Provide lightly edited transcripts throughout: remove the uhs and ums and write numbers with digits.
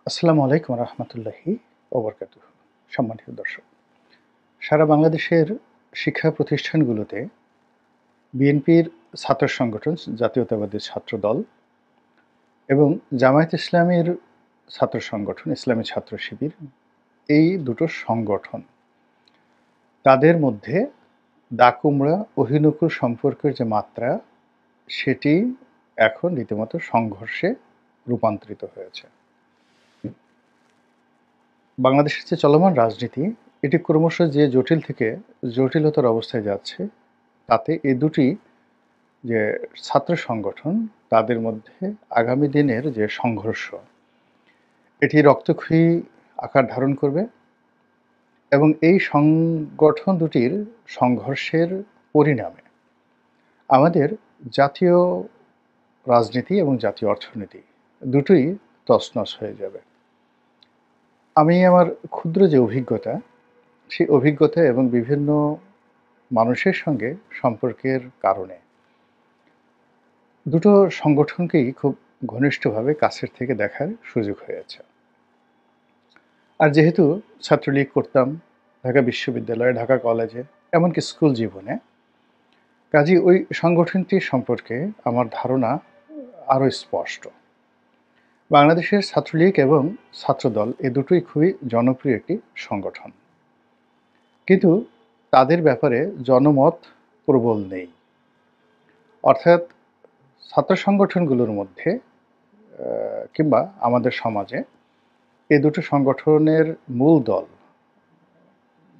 আসসালামু আলাইকুম রহমতুল্লাহি ওবরকাতুহ। সম্মানিত দর্শক, সারা বাংলাদেশের শিক্ষা প্রতিষ্ঠানগুলোতে বিএনপির ছাত্র সংগঠন জাতীয়তাবাদী ছাত্র দল এবং জামায়াত ইসলামীর ছাত্র সংগঠন ইসলামী ছাত্র শিবির, এই দুটো সংগঠন তাদের মধ্যে দাকুমড়া অহিনুকুল সম্পর্কের যে মাত্রা, সেটি এখন রীতিমতো সংঘর্ষে রূপান্তরিত হয়েছে। বাংলাদেশের যে চলমান রাজনীতি, এটি ক্রমশ যে জটিল থেকে জটিলতর অবস্থায় যাচ্ছে, তাতে এই দুটি যে ছাত্র সংগঠন, তাদের মধ্যে আগামী দিনের যে সংঘর্ষ, এটি রক্তক্ষয়ী আকার ধারণ করবে এবং এই সংগঠন দুটির সংঘর্ষের পরিণামে আমাদের জাতীয় রাজনীতি এবং জাতীয় অর্থনীতি দুটোই তছনছ হয়ে যাবে। আমি আমার ক্ষুদ্র যে অভিজ্ঞতা, সেই অভিজ্ঞতা এবং বিভিন্ন মানুষের সঙ্গে সম্পর্কের কারণে দুটো সংগঠনকেই খুব ঘনিষ্ঠভাবে কাছের থেকে দেখার সুযোগ হয়েছে। আর যেহেতু ছাত্রলীগ করতাম ঢাকা বিশ্ববিদ্যালয়ে, ঢাকা কলেজে, এমনকি স্কুল জীবনে, কাজেই ওই সংগঠনটি সম্পর্কে আমার ধারণা আরও স্পষ্ট। বাংলাদেশের ছাত্রলীগ এবং ছাত্রদল এ দুটোই খুবই জনপ্রিয় একটি সংগঠন, কিন্তু তাদের ব্যাপারে জনমত প্রবল নেই। অর্থাৎ ছাত্র সংগঠনগুলোর মধ্যে কিংবা আমাদের সমাজে এ দুটো সংগঠনের মূল দল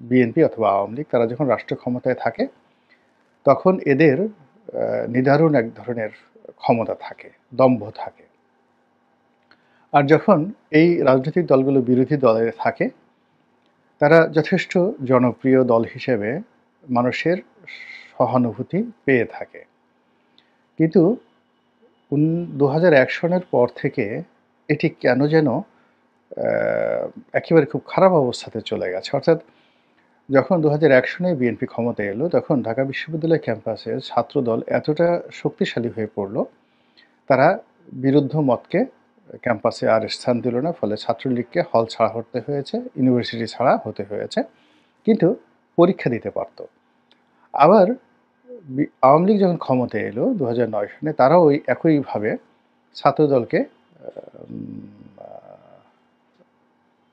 বিএনপি অথবা আওয়ামী লীগ, তারা যখন রাষ্ট্র ক্ষমতায় থাকে তখন এদের নিদারুণ এক ধরনের ক্ষমতা থাকে, দম্ভ থাকে। আর যখন এই রাজনৈতিক দলগুলো বিরোধী দলে থাকে, তারা যথেষ্ট জনপ্রিয় দল হিসেবে মানুষের সহানুভূতি পেয়ে থাকে। কিন্তু 2001 সনের পর থেকে এটি কেন যেন একেবারে খুব খারাপ অবস্থাতে চলে গেছে। অর্থাৎ যখন 2001 সনে বিএনপি ক্ষমতায় এলো, তখন ঢাকা বিশ্ববিদ্যালয় ক্যাম্পাসে ছাত্রদল এতটা শক্তিশালী হয়ে পড়ল, তারা বিরুদ্ধ মতকে ক্যাম্পাসে আর স্থান দিল না। ফলে ছাত্রলীগকে হল ছাড়া হতে হয়েছে, ইউনিভার্সিটি ছাড়া হতে হয়েছে, কিন্তু পরীক্ষা দিতে পারত। আবার আওয়ামী লীগ যখন ক্ষমতায় এলো 2009 সনে, তারাও ওই একইভাবে ছাত্রদলকে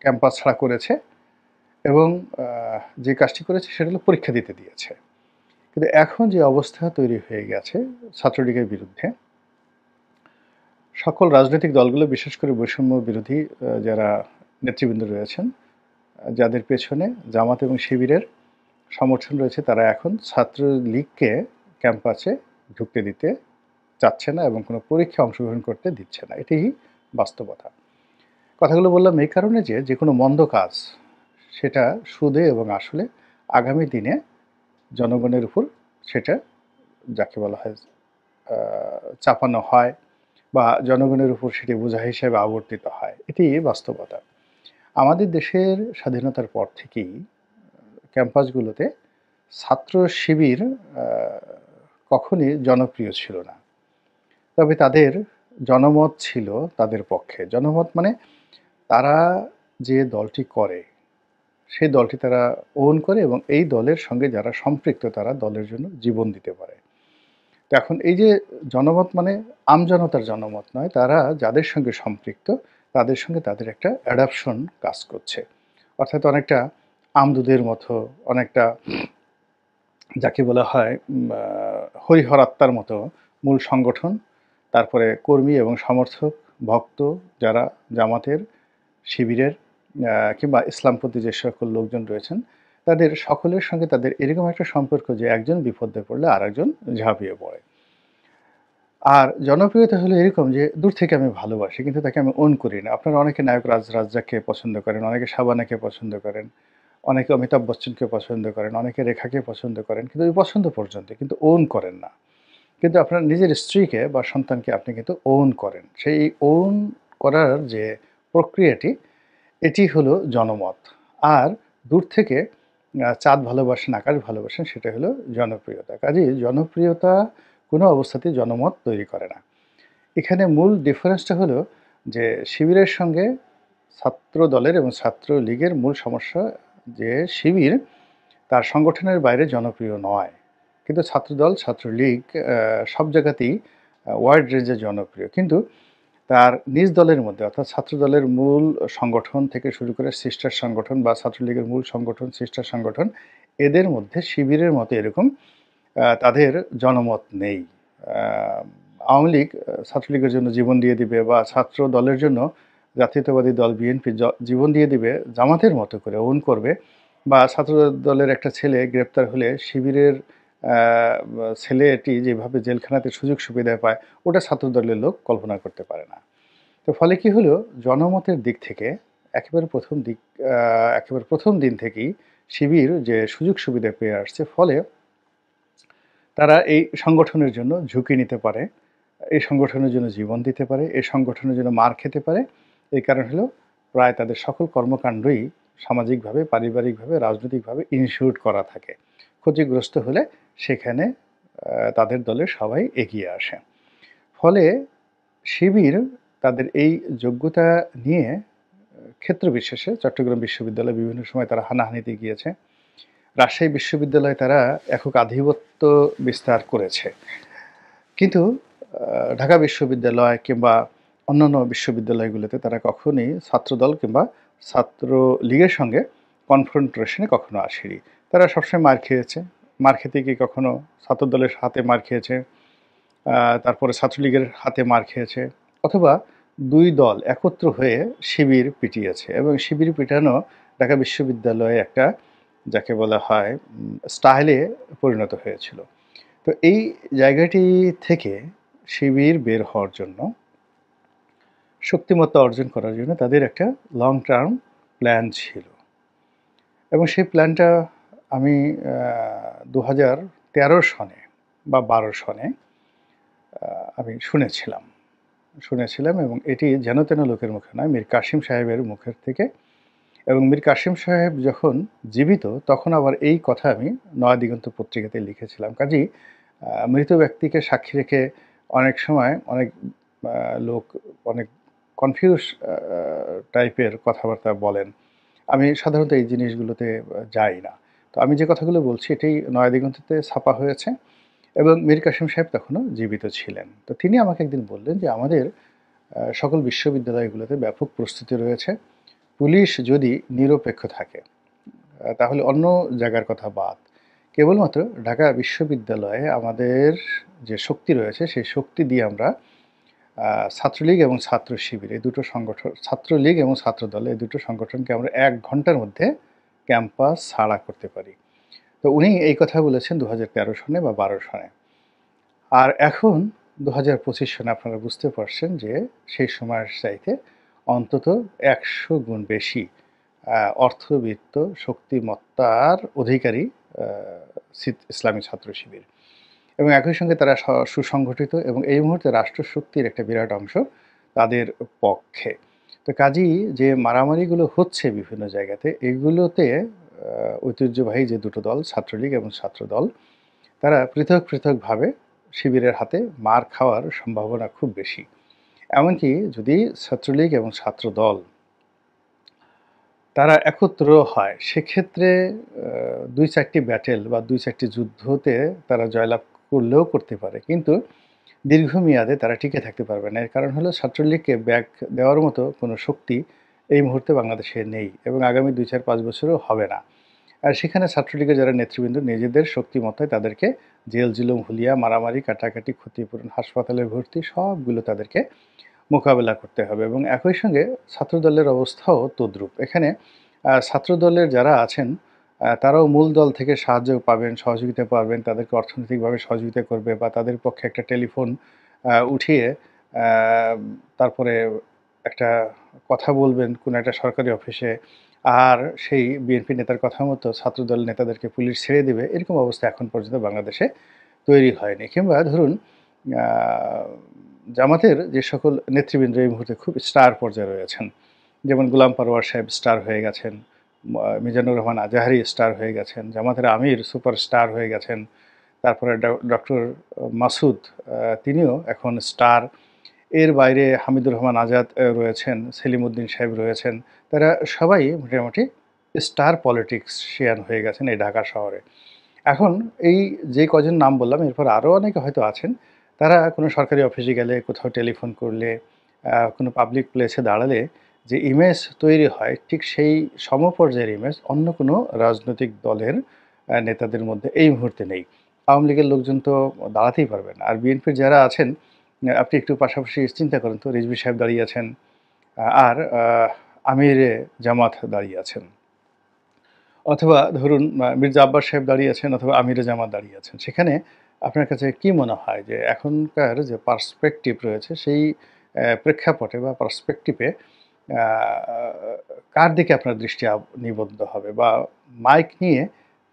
ক্যাম্পাস ছাড়া করেছে এবং যে কাজটি করেছে সেটা হলো পরীক্ষা দিতে দিয়েছে। কিন্তু এখন যে অবস্থা তৈরি হয়ে গেছে ছাত্রলীগের বিরুদ্ধে, সকল রাজনৈতিক দলগুলো, বিশেষ করে বৈষম্য বিরোধী যারা নেতৃবৃন্দ রয়েছেন, যাদের পেছনে জামাত এবং শিবিরের সমর্থন রয়েছে, তারা এখন ছাত্রলীগকে ক্যাম্পাসে ঢুকতে দিতে চাচ্ছে না এবং কোনো পরীক্ষায় অংশগ্রহণ করতে দিচ্ছে না। এটাই বাস্তবতা। কথাগুলো বললাম এই কারণে যে কোনো মন্দ কাজ, সেটা সুদে এবং আসলে আগামী দিনে জনগণের উপর সেটা, যাকে বলা হয়, চাপানো হয় বা জনগণের উপর সেটি বোঝা হিসেবে আবর্তিত হয়। এটি বাস্তবতা। আমাদের দেশের স্বাধীনতার পর থেকেই ক্যাম্পাসগুলোতে ছাত্র শিবির কখনই জনপ্রিয় ছিল না। তবে তাদের জনমত ছিল তাদের পক্ষে। জনমত মানে তারা যে দলটি করে, সেই দলটি তারা ওন করে এবং এই দলের সঙ্গে যারা সম্পৃক্ত, তারা দলের জন্য জীবন দিতে পারে। তো এখন এই যে জনমত মানে আমজনতার জনমত নয়, তারা যাদের সঙ্গে সম্পৃক্ত তাদের সঙ্গে তাদের একটা অ্যাডাপশন কাজ করছে। অর্থাৎ অনেকটা আমদুদের মতো, অনেকটা যাকে বলা হয় হরিহর আত্মার মতো মূল সংগঠন, তারপরে কর্মী এবং সমর্থক, ভক্ত যারা জামাতের, শিবিরের কিংবা ইসলামপন্থী যে সকল লোকজন রয়েছেন, তাদের সকলের সঙ্গে তাদের এরকম একটা সম্পর্ক যে একজন বিপদে পড়লে আরেকজন ঝাঁপিয়ে পড়ে। আর জনপ্রিয়তা হলো এরকম যে দূর থেকে আমি ভালোবাসি, কিন্তু তাকে আমি ওন করি না। আপনারা অনেকে নায়ক রাজ্জাককে পছন্দ করেন, অনেকে শাবানাকে পছন্দ করেন, অনেকে অমিতাভ বচ্চনকে পছন্দ করেন, অনেকে রেখাকে পছন্দ করেন, কিন্তু ওই পছন্দ পর্যন্ত, কিন্তু ওন করেন না। কিন্তু আপনার নিজের স্ত্রীকে বা সন্তানকে আপনি কিন্তু ওন করেন। সেই ওন করার যে প্রক্রিয়াটি, এটি হলো জনমত। আর দূর থেকে চাঁদ ভালোবাসেন, আকাশ ভালোবাসেন, সেটা হলো জনপ্রিয়তা। কাজেই জনপ্রিয়তা কোনো অবস্থাতেই জনমত তৈরি করে না। এখানে মূল ডিফারেন্সটা হলো যে শিবিরের সঙ্গে ছাত্র দলের এবং ছাত্রলীগের মূল সমস্যা যে শিবির তার সংগঠনের বাইরে জনপ্রিয় নয়। কিন্তু ছাত্রদল, ছাত্রলীগ সব জায়গাতেই ওয়াইড রেঞ্জে জনপ্রিয়। কিন্তু তার নিজ দলের মধ্যে অর্থাৎ ছাত্রদলের মূল সংগঠন থেকে শুরু করে সিস্টার সংগঠন বা ছাত্রলীগের মূল সংগঠন, সিস্টার সংগঠন এদের মধ্যে শিবিরের মতো এরকম তাদের জনমত নেই। আওয়ামী লীগ ছাত্রলীগের জন্য জীবন দিয়ে দিবে বা ছাত্র দলের জন্য জাতীয়তাবাদী দল বিএনপি জীবন দিয়ে দিবে জামাতের মতো করে ওন করবে, বা ছাত্র দলের একটা ছেলে গ্রেপ্তার হলে শিবিরের ছেলেটি যেভাবে জেলখানাতে সুযোগ সুবিধা পায় ওটা ছাত্র দলের লোক কল্পনা করতে পারে না। তো ফলে কি হলো, জনমতের দিক থেকে একেবারে প্রথম দিন থেকেই শিবির যে সুযোগ সুবিধা পেয়ে আসছে, ফলে তারা এই সংগঠনের জন্য ঝুঁকি নিতে পারে, এই সংগঠনের জন্য জীবন দিতে পারে, এই সংগঠনের জন্য মার খেতে পারে। এই কারণ হলো প্রায় তাদের সকল কর্মকাণ্ডই সামাজিকভাবে, পারিবারিকভাবে, রাজনৈতিকভাবে ইনশিওর করা থাকে। ক্ষতিগ্রস্ত হলে সেখানে তাদের দলের সবাই এগিয়ে আসে। ফলে শিবির তাদের এই যোগ্যতা নিয়ে ক্ষেত্র বিশেষে চট্টগ্রাম বিশ্ববিদ্যালয়ে বিভিন্ন সময় তারা হানাহানিতে গিয়েছে। রাজশাহী বিশ্ববিদ্যালয়ে তারা একক আধিপত্য বিস্তার করেছে। কিন্তু ঢাকা বিশ্ববিদ্যালয় কিংবা অন্যান্য বিশ্ববিদ্যালয়গুলোতে তারা কখনোই ছাত্রদল কিংবা ছাত্রলীগের সঙ্গে কনফ্রন্টেশনে কখনো আসেনি। তারা সবসময় মার খেয়েছে। মার খেতে গিয়ে কখনো ছাত্রদলের হাতে মার খেয়েছে, তারপরে ছাত্রলীগের হাতে মার খেয়েছে, অথবা দুই দল একত্র হয়ে শিবির পিটিয়েছে। এবং শিবির পিটানো ঢাকা বিশ্ববিদ্যালয়ে একটা যাকে বলা হয় স্টাইলে পরিণত হয়েছিল। তো এই জায়গাটি থেকে শিবির বের হওয়ার জন্য, শক্তিমত্তা অর্জন করার জন্য তাদের একটা লং টার্ম প্ল্যান ছিল। এবং সেই প্ল্যানটা আমি 2013 সনে বা 12 সনে আমি শুনেছিলাম এবং এটি যেন তেন লোকের মুখে নয়, মীর কাসেম সাহেবের মুখের থেকে। এবং মীর কাসেম সাহেব যখন জীবিত তখন আবার এই কথা আমি নয়াদিগন্ত পত্রিকাতে লিখেছিলাম। কাজেই মৃত ব্যক্তিকে সাক্ষী রেখে অনেক সময় অনেক লোক অনেক কনফিউজ টাইপের কথাবার্তা বলেন। আমি সাধারণত এই জিনিসগুলোতে যাই না। তো আমি যে কথাগুলো বলছি এটাই নয়াদিগন্ততে ছাপা হয়েছে এবং মীর কাসেম সাহেব তখনও জীবিত ছিলেন। তো তিনি আমাকে একদিন বললেন যে আমাদের সকল বিশ্ববিদ্যালয়গুলোতে ব্যাপক প্রস্তুতি রয়েছে। পুলিশ যদি নিরপেক্ষ থাকে তাহলে অন্য জায়গার কথা বাদ, কেবলমাত্র ঢাকা বিশ্ববিদ্যালয়ে আমাদের যে শক্তি রয়েছে সেই শক্তি দিয়ে আমরা ছাত্রলীগ এবং ছাত্র শিবির এই দুটো সংগঠন, ছাত্রলীগ এবং ছাত্রদল এই দুটো সংগঠনকে আমরা 1 ঘন্টার মধ্যে ক্যাম্পাস ছাড়া করতে পারি। তো উনি এই কথা বলেছেন 2013 সনে বা 12 সনে। আর এখন 2025 সনে আপনারা বুঝতে পারছেন যে সেই সময়ের চাইতে অন্তত 100 গুণ বেশি অর্থবিত্ত শক্তিমত্তার অধিকারী ইসলামী ছাত্র শিবির, এবং একই সঙ্গে তারা সুসংগঠিত এবং এই মুহূর্তে রাষ্ট্রশক্তির একটা বিরাট অংশ তাদের পক্ষে। তো কাজেই যে মারামারিগুলো হচ্ছে বিভিন্ন জায়গাতে, এগুলোতে ঐতিহ্যবাহী যে দুটো দল ছাত্রলীগ এবং ছাত্রদল তারা পৃথক পৃথকভাবে শিবিরের হাতে মার খাওয়ার সম্ভাবনা খুব বেশি। এমনকি যদি ছাত্রলীগ এবং ছাত্রদল তারা একত্র হয় সেক্ষেত্রে 2-4টি ব্যাটেল বা 2-4টি যুদ্ধতে তারা জয়লাভ করলেও করতে পারে, কিন্তু দীর্ঘমেয়াদে তারা টিকে থাকতে পারবে না। এর কারণ হলো ছাত্রলীগকে ব্যাক দেওয়ার মতো কোনো শক্তি এই মুহূর্তে বাংলাদেশে নেই এবং আগামী 2-4-5 বছরও হবে না। আর সেখানে ছাত্রলীগের যারা নেতৃবৃন্দ নিজেদের শক্তিমত্তায় তাদেরকে জেল জুলুম হুলিয়া মারামারি কাটাকাটি ক্ষতিপূরণ হাসপাতালে ভর্তি সবগুলো তাদেরকে মোকাবেলা করতে হবে। এবং একই সঙ্গে ছাত্রদলের অবস্থাও তদ্রূপ। এখানে ছাত্রদলের যারা আছেন তারাও মূল দল থেকে সাহায্য পাবেন, সহযোগিতা পাবেন, তাদেরকে অর্থনৈতিকভাবে সহযোগিতা করবে বা তাদের পক্ষে একটা টেলিফোন উঠিয়ে তারপরে একটা কথা বলবেন কোনো একটা সরকারি অফিসে, আর সেই বিএনপি নেতার কথা মতো ছাত্রদল নেতাদেরকে পুলিশ ছেড়ে দেবে, এরকম অবস্থা এখন পর্যন্ত বাংলাদেশে তৈরি হয়নি। কিংবা ধরুন জামাতের যে সকল নেতৃবৃন্দ এই মুহূর্তে খুব স্টার পর্যায়ে রয়েছেন, যেমন গোলাম পরওয়ার সাহেব স্টার হয়ে গেছেন, মিজানুর রহমান আজাহারি স্টার হয়ে গেছেন, জামাতের আমির সুপার স্টার হয়ে গেছেন, তারপরে ডক্টর মাসুদ তিনিও এখন স্টার। এর বাইরে হামিদুর রহমান আজাদ রয়েছেন, সেলিম উদ্দিন সাহেব রয়েছেন। তারা সবাই মোটামুটি স্টার পলিটিক্সিয়ান হয়ে গেছেন এই ঢাকা শহরে। এখন এই যে কজন নাম বললাম এরপর আরও অনেকে হয়তো আছেন। তারা কোনো সরকারি অফিসে গেলে, কোথাও টেলিফোন করলে, কোনো পাবলিক প্লেসে দাঁড়ালে যে ইমেজ তৈরি হয় ঠিক সেই সমপর্যায়ের ইমেজ অন্য কোনো রাজনৈতিক দলের নেতাদের মধ্যে এই মুহূর্তে নেই। আওয়ামী লীগের লোকজন তো দাঁড়াতেই পারবে না। আর বিএনপির যারা আছেন আপনি একটু পাশাপাশি চিন্তা করেন তো, রিজভী সাহেব দাঁড়িয়ে আছেন, আর আমিরে জামাত দাঁড়িয়ে আছেন। অথবা ধরুন মির্জা আব্বাস সাহেব দাঁড়িয়ে আছেন অথবা আমিরে জামাত দাঁড়িয়ে আছেন। সেখানে আপনার কাছে কি মনে হয় যে এখনকার যে পার্সপেক্টিভ রয়েছে সেই প্রেক্ষাপটে বা পার্সপেক্টিভে আ কার দিকে আপনার দৃষ্টি নিবদ্ধ হবে? বা মাইক নিয়ে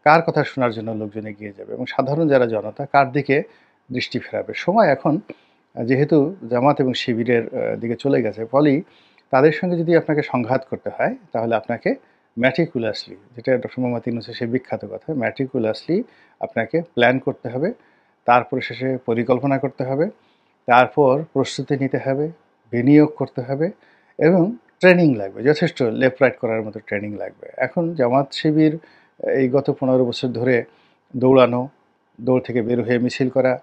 কার কথা শোনার জন্য লোকজন এগিয়ে যাবে? এবং সাধারণ যারা জনতা কার দিকে দৃষ্টি ফেরাবে? সময় এখন যেহেতু জামাত এবং শিবিরের দিকে চলে গেছে, ফলেই তাদের সঙ্গে যদি আপনাকে সংঘাত করতে হয় তাহলে আপনাকে meticulously, যেটা ডক্টর মোহাম্মদ ইউনূসের সেই বিখ্যাত কথা, meticulously আপনাকে প্ল্যান করতে হবে। তারপরে শেষে পরিকল্পনা করতে হবে। তারপর প্রস্তুতি নিতে হবে, বিনিয়োগ করতে হবে এবং ট্রেনিং লাগবে। যথেষ্ট লেফট রাইট করার মতো ট্রেনিং লাগবে। এখন জামাত শিবির এই গত ১৫ বছর ধরে দৌড়ানো, দৌড় থেকে বের হয়ে মিছিল করা।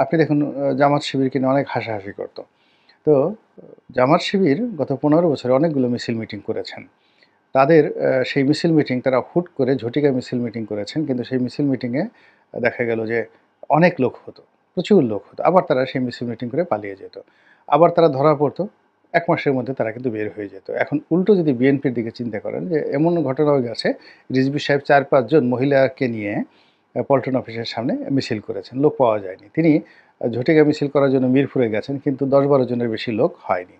আপনি দেখুন জামাত শিবিরকে নিয়ে অনেক হাসাহাসি করত। তো জামাত শিবির গত ১৫ বছরে অনেকগুলো মিছিল মিটিং করেছেন। তাদের সেই মিছিল মিটিং তারা হুট করে ঝটিকা মিছিল মিটিং করেছেন। কিন্তু সেই মিছিল মিটিংয়ে দেখা গেল যে অনেক লোক হতো, প্রচুর লোক হতো। আবার তারা সেই মিছিল মিটিং করে পালিয়ে যেত। আবার তারা ধরা পড়তো। ১ মাসের মধ্যে তারা কিন্তু বের হয়ে যেত। এখন উল্টো যদি বিএনপির দিকে চিন্তা করেন যে এমন ঘটনাও গেছে, রিজভী সাহেব ৪-৫ জন মহিলাকে নিয়ে পল্টন অফিসের সামনে মিছিল করেছেন। লোক পাওয়া যায়নি। তিনি ঝটিকা মিছিল করার জন্য মিরপুরে গেছেন, কিন্তু ১০-১২ জনের বেশি লোক হয়নি।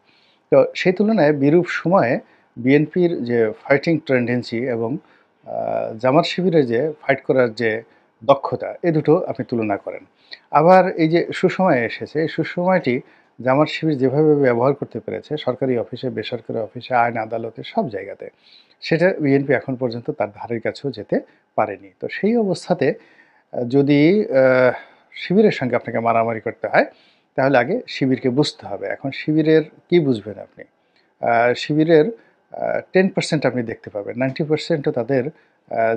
তো সেই তুলনায় বিরূপ সময়ে বিএনপির যে ফাইটিং টেন্ডেন্সি এবং জামাত শিবিরের যে ফাইট করার যে দক্ষতা, এ দুটো আপনি তুলনা করেন। আবার এই যে সুসময় এসেছে, এই সুসময়টি জামাত শিবির যেভাবে ব্যবহার করতে পেরেছে সরকারি অফিসে, বেসরকারি অফিসে, আইন আদালতে, সব জায়গাতে, সেটা বিএনপি এখন পর্যন্ত তার ধারের কাছেও যেতে পারেনি। তো সেই অবস্থাতে যদি শিবিরের সঙ্গে আপনাকে মারামারি করতে হয়, তাহলে আগে শিবিরকে বুঝতে হবে। এখন শিবিরের কি বুঝবেন আপনি? শিবিরের 10% আপনি দেখতে পাবেন। 90% ও তাদের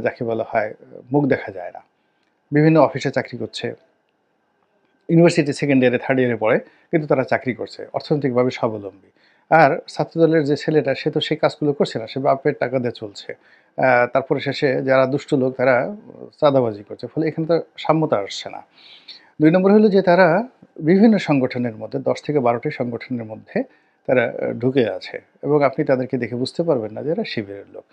যাকে বলা হয় মুখ দেখা যায় না। বিভিন্ন অফিসে চাকরি করছে। ইউনিভার্সিটি 2nd ইয়ারে 3rd ইয়ারে পড়ে, কিন্তু তারা চাকরি করছে। অর্থনৈতিকভাবে স্বাবলম্বী। আর ছাত্রদলের যে ছেলেটা সে তো সেই কাজগুলো করছে না। সে বাপের টাকা দিয়ে চলছে। তারপরে শেষে যারা দুষ্টু লোক তারা চাঁদাবাজি করছে। ফলে এখানে তো সাম্যতা আসছে না। ২ নম্বর হলো যে তারা বিভিন্ন সংগঠনের মধ্যে ১০ থেকে ১২টি সংগঠনের মধ্যে তারা ঢুকে আছে এবং আপনি তাদেরকে দেখে বুঝতে পারবেন না যে এরা শিবিরের লোক।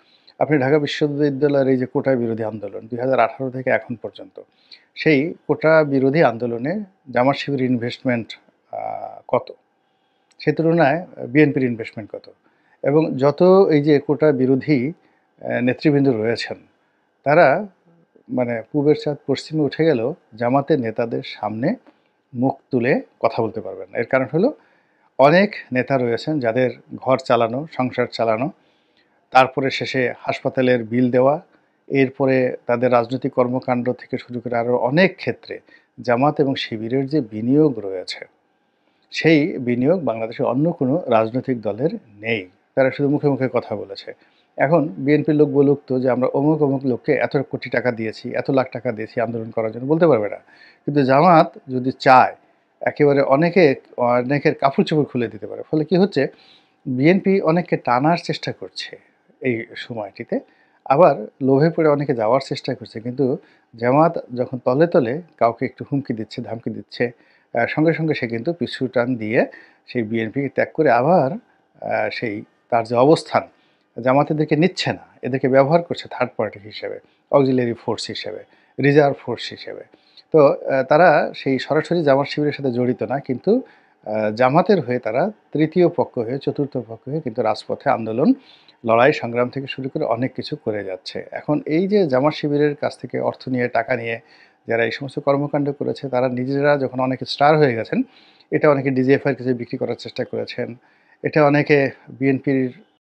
আপনি ঢাকা বিশ্ববিদ্যালয়ের এই যে কোটা বিরোধী আন্দোলন ২০১৮ থেকে এখন পর্যন্ত, সেই কোটা বিরোধী আন্দোলনে জামাত শিবিরের ইনভেস্টমেন্ট আ কত? সে তুলনায় বিএনপির ইনভেস্টমেন্ট কত? এবং যত এই যে কোটা বিরোধী নেতৃবৃন্দ রয়েছেন, তারা মানে পূবের চাঁদ পশ্চিমে উঠে গেলেও জামাতের নেতাদের সামনে মুখ তুলে কথা বলতে পারবেন না। এর কারণ হলো অনেক নেতা রয়েছেন যাদের ঘর চালানো, সংসার চালানো, তারপরে শেষে হাসপাতালের বিল দেওয়া, এরপরে তাদের রাজনৈতিক কর্মকাণ্ড থেকে শুরু করে আরও অনেক ক্ষেত্রে জামাত এবং শিবিরের যে বিনিয়োগ রয়েছে, সেই বিনিয়োগ বাংলাদেশের অন্য কোনো রাজনৈতিক দলের নেই। তারা শুধু মুখে, মুখে কথা বলেছে। এখন বিএনপির লোক বলুক তো যে আমরা অমুক, অমুক লোককে এত কোটি টাকা দিয়েছি, এত লাখ টাকা দিয়েছি আন্দোলন করার জন্য, বলতে পারবে না। কিন্তু জামাত যদি চায় একেবারে অনেকের কাপড়-চোপড় খুলে দিতে পারে। ফলে কি হচ্ছে, বিএনপি অনেককে টানার চেষ্টা করছে এই সময়টিতে। আবার লোভে পড়ে অনেকে যাওয়ার চেষ্টা করছে। কিন্তু জামাত যখন তলে, তলে কাউকে একটু হুমকি দিচ্ছে, ধামকি দিচ্ছে, সঙ্গে, সঙ্গে সে কিন্তু পিছু টান দিয়ে সেই বিএনপিকে ত্যাগ করে আবার সেই তার যে অবস্থান, জামাত এদেরকে নিচ্ছে না। এদেরকে ব্যবহার করছে থার্ড পার্টি হিসেবে, অক্সিলিয়ারি ফোর্স হিসেবে, রিজার্ভ ফোর্স হিসেবে। তো তারা সেই সরাসরি জামাত শিবিরের সাথে জড়িত না। কিন্তু জামাতের হয়ে তারা তৃতীয় পক্ষ হয়ে, চতুর্থ পক্ষ হয়ে কিন্তু রাজপথে আন্দোলন, লড়াই, সংগ্রাম থেকে শুরু করে অনেক কিছু করে যাচ্ছে। এখন এই যে জামাত শিবিরের কাছ থেকে অর্থ নিয়ে, টাকা নিয়ে যারা এই সমস্ত কর্মকাণ্ড করেছে, তারা নিজেরা যখন অনেকে স্টার হয়ে গেছেন, এটা অনেকে ডিজিএফআইয়ের কাছে বিক্রি করার চেষ্টা করেছেন। এটা অনেকে বিএনপির